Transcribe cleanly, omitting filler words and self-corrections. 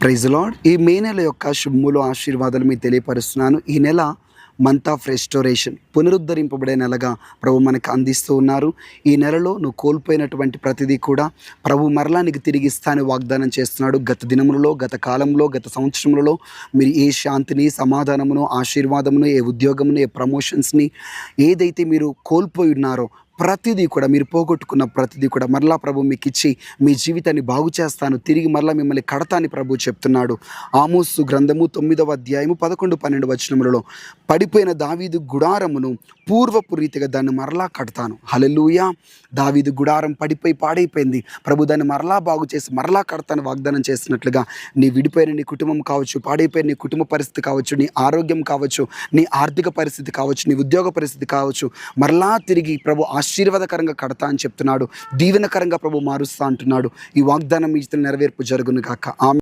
Praise lord. ఈ మే నెల యొక్క శుభములు ఆశీర్వాదాలు మీకు తెలియపరుస్తున్నాను. ఈ నెల మంత్ ఆఫ్ రెస్టోరేషన్, పునరుద్ధరింపబడే నెలగా ప్రభు మనకు అందిస్తూ ఉన్నారు. ఈ నెలలో నువ్వు కోల్పోయినటువంటి ప్రతిదీ కూడా ప్రభు మరలా నీకు తిరిగి ఇస్తానని వాగ్దానం చేస్తున్నాడు. గత దినములలో, గత కాలంలో, గత సంవత్సరములలో మీరు ఏ శాంతిని, సమాధానమును, ఆశీర్వాదమును, ఏ ఉద్యోగమును, ఏ ప్రమోషన్స్ని ఏదైతే మీరు కోల్పోయి ఉన్నారో ప్రతిదీ కూడా, మీరు పోగొట్టుకున్న ప్రతిదీ కూడా మరలా ప్రభు మీకు ఇచ్చి మీ జీవితాన్ని బాగు చేస్తాను, తిరిగి మరలా మిమ్మల్ని కడతాని ప్రభు చెప్తున్నాడు. ఆమోసు గ్రంథము 9వ అధ్యాయము 11-12 వచనములలో పడిపోయిన దావీదు గుడారమును పూర్వపు రీతిగా దాన్ని మరలా కడతాను. హల్లెలూయా. దావీదు గుడారం పడిపోయి పాడైపోయింది, ప్రభు దాన్ని మరలా బాగు చేసి మరలా కడతాను వాగ్దానం చేసినట్లుగా నీ విడిపోయిన నీ కుటుంబం కావచ్చు, పాడైపోయిన నీ కుటుంబ పరిస్థితి కావచ్చు, నీ ఆరోగ్యం కావచ్చు, నీ ఆర్థిక పరిస్థితి కావచ్చు, నీ ఉద్యోగ పరిస్థితి కావచ్చు, మరలా తిరిగి ప్రభు ఆశీర్వాదకరంగా కడతా అని చెప్తున్నాడు. దీవెనకరంగా ప్రభు మారుస్తా అంటున్నాడు. ఈ వాగ్దానం మీ నెరవేర్పు జరుగును గాక. ఆమె